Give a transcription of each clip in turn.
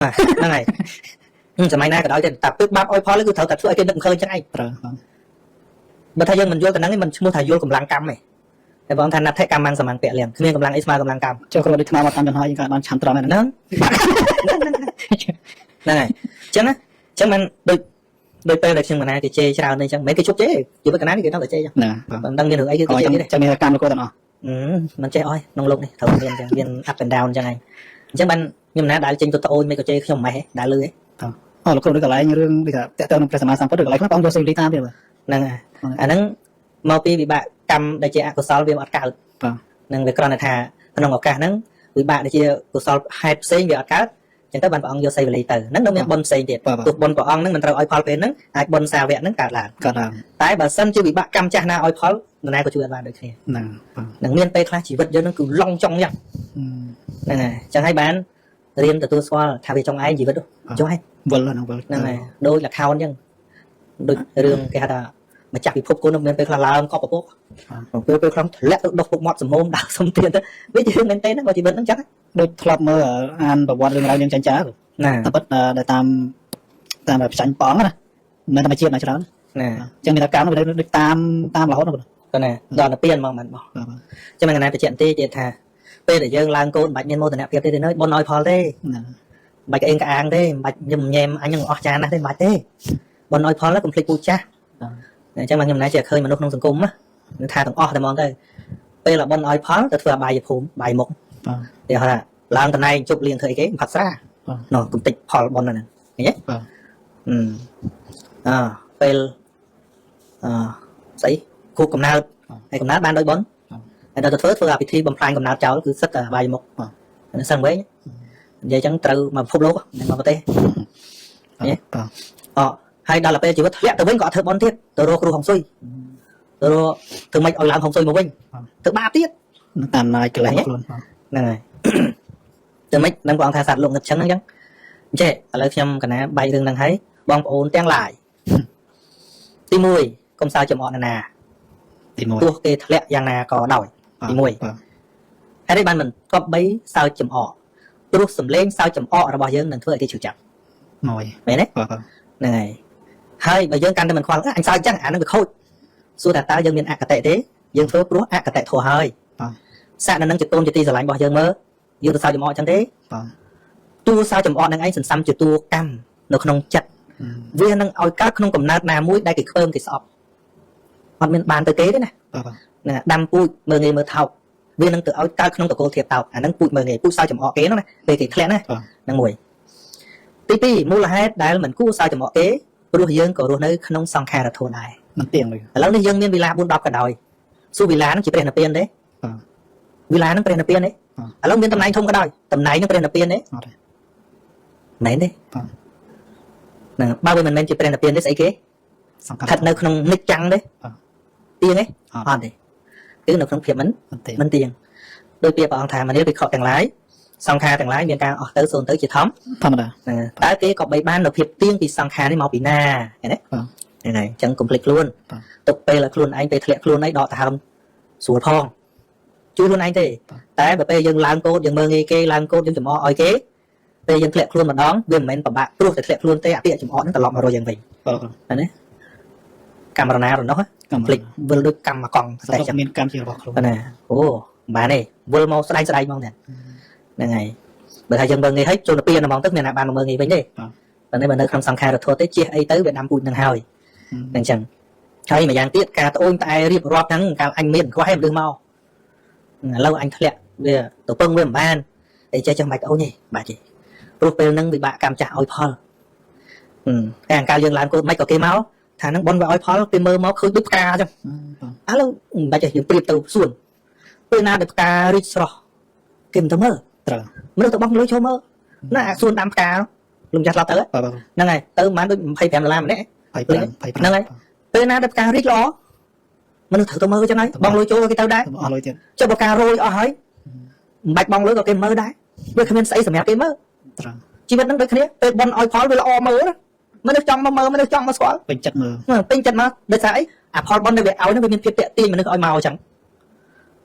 ហ្នឹងហើយសម័យណាក៏ដោយតែពេលបាប់អុយផលគឺត្រូវតែធ្វើឲ្យគេនឹកឃើញចឹងឯងបើថាយើងមិនយល់ទៅហ្នឹងមិនឈ្មោះថាយល់កម្លាំងកម្មទេតែបងថាណដ្ឋិកម្មសមាំងពៈលៀងគ្មានកម្លាំងអីស្មើកម្លាំងកម្មចុះគ្រាន់តែថ្មមកតាមចំហយើងក៏បានឆាន់ត្រង់ហ្នឹងហ្នឹងហើយអញ្ចឹងមិនដូចពេលដែលខ្ញុំកណាគេជេរច្រើនអញ្ចឹងមិនគេជប់ជេរជីវិតកណានេះគេដល់តែជេរចឹងណាមិនដឹងមានរឿងអីគេជេរទេចឹងមានកម្មលោកទាំងអស់មិនចេះអស់ក្នុងលោកនេះត្រូវមានចឹងមាន up and down ចឹងឯងអញ្ចឹងបានខ្ញុំណាដែលចេញទៅត្អូនមិនក៏ជេរខ្ញុំមិនហេះដែលលឺហេអូលោកគ្រូដូចកន្លែងរឿងដូចថាតើទៅនឹងព្រះសម្មាសម្ពុទ្ធឬកន្លែងខ្លះបងយកសេរីតាមទៀតហ្នឹងហើយអាហ្នឹងមកពីវិបាកកម្មដែលជាអកុសលវាអត់កើតហ្នឹងវាគ្រាន់តែថាក្នុងឱកាសហ្នឹងវិបាកដែលជាកុសលហេតុផ្សេងវាអត់កើតចឹងទៅបានព្រះអង្គយកសេវលីទៅហ្នឹងនៅមានបុណ្យផ្សេងទៀតទោះបុណ្យព្រះអង្គហ្នឹងមិនត្រូវឲ្យផលពេលហ្នឹងអាចបុណ្យសាវកហ្នឹងកើតឡើងតែបើសិនជាវិបាកកម្មចាស់ណាឲ្យផលនរណាក៏ជួយអត់បានដូចគ្នាហ្នឹងមានពេលខ្លះជីវិតយើងហ្នឹងគឺឡងចង់យ៉ាងហ្នឹងហើយចឹងហើយបានរៀនទទួលស្គាល់ថាវាចង់ឯងជីវិតចុះហើយវិលហ្នឹងហើយដូចលខោនចឹងដូចរឿងគេហៅថាម្ចាស់ពិភពគុណមានពេលខ្លះឡើងកប់ពពកពេលខ្លះធ្លាក់ទៅដុសពុកមាត់សម្មុំដាក់សុំទៀតទៅវាជារឿងមែនទេហ្នឹងក៏ជីវិតហ្នឹងចឹងដូចធ្លាប់មើលអានប្រវត្តិរឿងរ៉ាវយើងចាញ់ចាណាតែពិតដែលតាមប្រចាញ់ប៉ងណាមិនធម្មជាតិណាច្រើនណាចឹងមានតែកម្មដូចតាមរហូតណាក៏ណាដល់ទៅពៀនហ្មងមិនបោះចឹងមិនណាបច្ចៈទេទៀតថាពេលដែលយើងឡើងកូនមិនបាច់មានមោទនភាពទេនៅបុណ្យឲ្យផលទេមិនបាច់ក្អេងក្អាងទេមិនបាច់ញឹមញែមអញនឹងអស់ចានណាស់ទេមិនបាច់ទេបុណ្យឲ្យផលកុំភ្លេចពូចាស់អញ្ចឹងខ្ញុំណាជាឃើញមនុស្សក្នុងសង្គមណាថាទាំងអស់តែហ្មងទៅពេលបុណ្យឲ្យផលទៅធ្វើអបាយភូមិបាយមុខគេហៅថាឡើងតំណែងជប់លៀងធ្វើអីគេផាត់ស្រានោះគំតិចផលបុណ្យហ្នឹងឃើញទេពេលស្អីគូកំណើតហើយកំណើតបានដោយបុណ្យហើយដល់ទៅធ្វើអាពិធីបំផ្លាញកំណើតចោលគឺសិតតែបាយមុខសឹងវិញនិយាយចឹងត្រូវមកពិភពលោកមកប្រទេសហើយដល់ទៅពេលជីវិតធ្លាក់ទៅវិញក៏អត់ធ្វើបន់ទៀតទៅរកគ្រូហុងស៊ុយទៅរកធ្វើម៉េចឲ្យឡើងហុងស៊ុយមកវិញទៅបាបទៀតតាមណាយកន្លែងខ្លួនហ្នឹងហើយទៅម៉េចនឹងបងថាសត្វលោកងឹតចឹងហ្នឹងចឹងចេះឥឡូវខ្ញុំកណាបាយរឿងហ្នឹងហើយបងប្អូនទាំងឡាយទី1កុំសើចចំអកណាទី1ទោះគេធ្លាក់យ៉ាងណាក៏ដោយទី1ហើយនេះបានមិនគប្បីសើចចំអកព្រោះសំឡេងសើចចំអករបស់យើងនឹងធ្វើឲ្យគេឈឺចាប់មួយមែនទេហ្នឹងហើយបើយើងកាន់តែមិនខ្វល់អញសើចចឹងអានឹងវាខូចសួរថាតើយើងមានអកតេទេយើងធ្វើព្រោះអកតេធัวហើយសាក់នៅនឹងជាតូនជាទីស្រឡាញ់របស់យើងមើលយើងទៅសើចចំអកចឹងទេតួសើចចំអកនឹងឯងសន្សំជាតួកម្មនៅក្នុងចិត្តវានឹងឲ្យកើតក្នុងកំណើតណាមួយដែលគេខ្ពើមគេស្អប់អត់មានបានទៅគេទេណាហ្នឹងដាំពូជមើលងាយមើលថោកវានឹងទៅឲ្យកើតក្នុងតកូលធៀបតោកអាហ្នឹងពូជមើលងាយពូជសើចចំអកគេហ្នឹងណាពេលគេធ្លាក់ណាហ្នឹងមួយទី2មូលហេតុដែលមិនគួរសើចចំអកគេព្រោះយើងក៏រស់នៅក្នុងសង្ខារធម៌ដែរមិនទៀងឥឡូវនេះយើងមានវិឡា4 10ក៏ដោយសួរវិឡាហ្នឹងជាព្រះនិព្វានទេវិឡាហ្នឹងព្រះនិព្វានទេឥឡូវមានតំណែងធំក៏ដោយតំណែងហ្នឹងព្រះនិព្វានទេអត់ទេមែនទេហ្នឹងបើវាមិនមែនជាព្រះនិព្វានទេស្អីគេស្ថិតនៅក្នុងនិច្ចចាំងទេទៀងទេអត់ទេគឺនៅក្នុងភាពមិនទៀងដោយពាក្យព្រះអង្គថាមនាភិក្ខុទាំងឡាយសង្ខារទាំងឡាយមានការអស់ទៅសូន្យទៅជាធម្មតាតើគេក៏បីបាននៅភាពទៀងពីសង្ខារនេះមកពីណាឃើញទេហ្នឹងហើយអញ្ចឹងកុំភ្លេចខ្លួនទុកពេលឲ្យខ្លួនឯងពេលធ្លាក់ខ្លួនឯងដកដង្ហើមស្រួលផងជួយខ្លួនឯងទេតែបើពេលយើងឡើងកោតយើងមើលងាយគេឡើងកោតយើងចំអកឲ្យគេពេលយើងធ្លាក់ខ្លួនម្ដងវាមិនមែនពិបាកព្រោះតែធ្លាក់ខ្លួនទេអាពាក្យចំអកហ្នឹងត្រឡប់មករកយើងវិញឃើញទេកម្មរណារនោះកំភ្លេចវិលដូចកម្មកង់តែចាំមានកម្មជារបស់ខ្លួនណាអូបានទេវិលមកស្ដែងហ្មងហ្នឹងហើយបើថាយើងមើលងាយឲ្យចូលទៅពីហ្មងទឹកមានណាបានមកមើលងាយវិញទេតែនេះបើនៅក្នុងសង្ខារធម៌ទេជះអីទៅវាដាំពូជនឹងហើយអញ្ចឹងហើយម្យ៉ាងទៀតការត្អូញត្អែរៀបរាប់ហ្នឹងកាលអញមានខ្វះឯងលើមកឥឡូវអញធ្លាក់វាទៅពឹងវាមិនបានតែចេះចាំបាច់ត្អូញទេបាច់ទេព្រោះពេលហ្នឹងវិបាកកម្មចាស់ឲ្យផលតែអង្ការយើងឡើងកូនមិនក៏គេមកថាហ្នឹងបនវាឲ្យផលគេមើលមកឃើញដូចផ្កាអញ្ចឹងឥឡូវមិនបាច់ទេយើងប្រៀបទៅសួនពេលណាដែលផ្ការីកស្រស់គេមិនទៅមើលត្រូវមនុស្សទៅបោះលុយចូលមើលណាអាសួនដាំផ្កាលំចាស់ឡប់ទៅហ្នឹងហើយទៅប្រហែលដូច$25ម្នាក់ហ្នឹងហើយពេលណាដែលផ្ការីកល្អមនុស្សត្រូវទៅមើលចឹងហើយបងលុយចូលគេទៅដែរអស់លុយទៀតចុះបើផ្ការយអស់ហើយមិនបាច់បងលុយក៏គេមើលដែរវាគ្មានស្អីសម្រាប់គេមើលត្រូវជីវិតហ្នឹងដូចគ្នាពេលបនឲ្យផលវាល្អមើលមនុស្សចង់មកមើលមនុស្សចង់មកស្គាល់ពេញចិត្តមើលពេញចិត្តមកដោយសារអីអាផលបនដែលវាឲ្យហ្នឹងវាមានភាពតាក់ទាញមនុស្សឲ្យមកអញ្ចឹង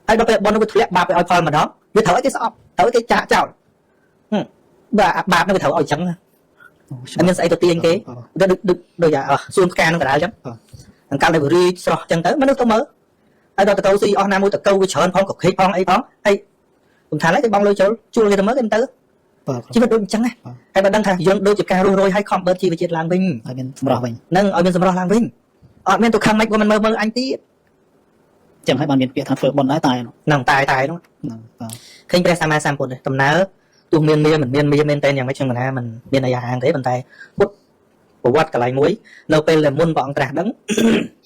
ហើយដល់ពេលបននោះវាធ្លាក់បាបឲ្យផលម្ដងវាត្រូវឲ្យគេស្អប់ត្រូវឲ្យគេចាក់ចោល បាបnó phải thấu ở trắng anh nhân sẽ đầu tiên cái được được dạ xuân can nó cả đã chấm thằng cao này vừa đi so chân tới mấy nước tao mơ ai đó tao si on nam mua tao câu cái chọn phong cục khí phong ấy phong ấy cũng thả lấy cái bông lôi chỗ chua cái tao mới cái tới chỉ phải đôi trắng này ai mà đăng thằng dân đôi chụp ca rồi hay không bớt chi về chuyện làng vinh ở bên sầm rò mình nâng ở bên sầm rò làng vinh ở bên tụi khang mạch của mình mơ anh tí chẳng hay bàn miền Việt thằng phượng bồn lái tài nó nòng tài nó khi bây giờ sam một tầm ná tu miên miên tênอย่างไม่เชิงนะมันเมียนายางthế bàn tay bút bộ quạt cả lại muối lâu pe là muôn bọn trạc đắng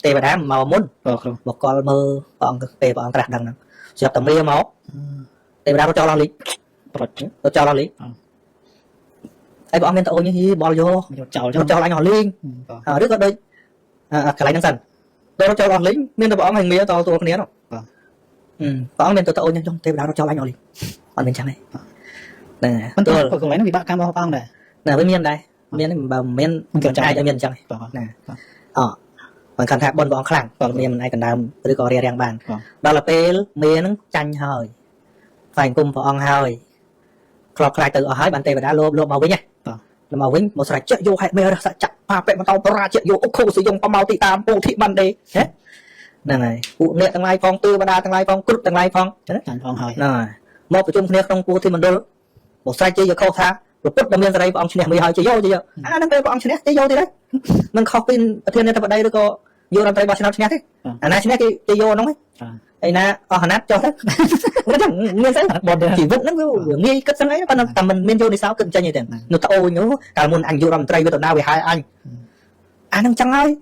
tê bà đá màu muôn một con mơ bọn tê bọn trạc đắng chụp tầm ria máu tê bà đá nó cho lo lý nó cho lo lý ai bọn miên tàu như thế bỏ vô cho lại họ liên ở đứa có đây cả lại năng sần đây nó cho lo lý miên tàu bọn hành mía to tôi con nhớ rồi bọn miên tàu như trong tê bà đá nó cho lại họ liền bọn miên trắng này nè tôi còn lấy nó bị bạc cam bao băng này nè với miên đây miên bảo miên ai cho miên chẳng nè còn khăn thạc bôn bọn khẳng còn miên ai cần làm tôi có riêng bàn đó là pe miên chanh hơi phải cùng bọn hơi clock lại từ ở hai bàn tay và đã lô màu với nha là màu vinh một sợi chạy vô hay mê ra sợi chặt pha vẹn tàu ra chạy vô không sử dụng màu thị tam bộ thị ban đề hết nè này cụ nè tầng lai phong tư và đa tầng lai phong cướp tầng lai phong phong hơi nè một cái chung nè trong cụ thì mình đưa một sai chơi giờ câu tha rồi cướp đâm lên ra đây bọn chuyện này hơi chơi vô chưa đang đây bọn chuyện này chơi vô thì đấy mình không tin thiên này ta vào đây được có vô làm tay bọn chuyện này thế này chuyện này chơi vô nó ấy ấy na nát cho hết nó chẳng nguyên sẽ chỉ vứt nó nghi cất sang ấy nó tầm mình vô đi sao cần chơi như thế nó tao nhớ cả muốn anh vô làm tay với tụi nào về hai anh đang chẳng ai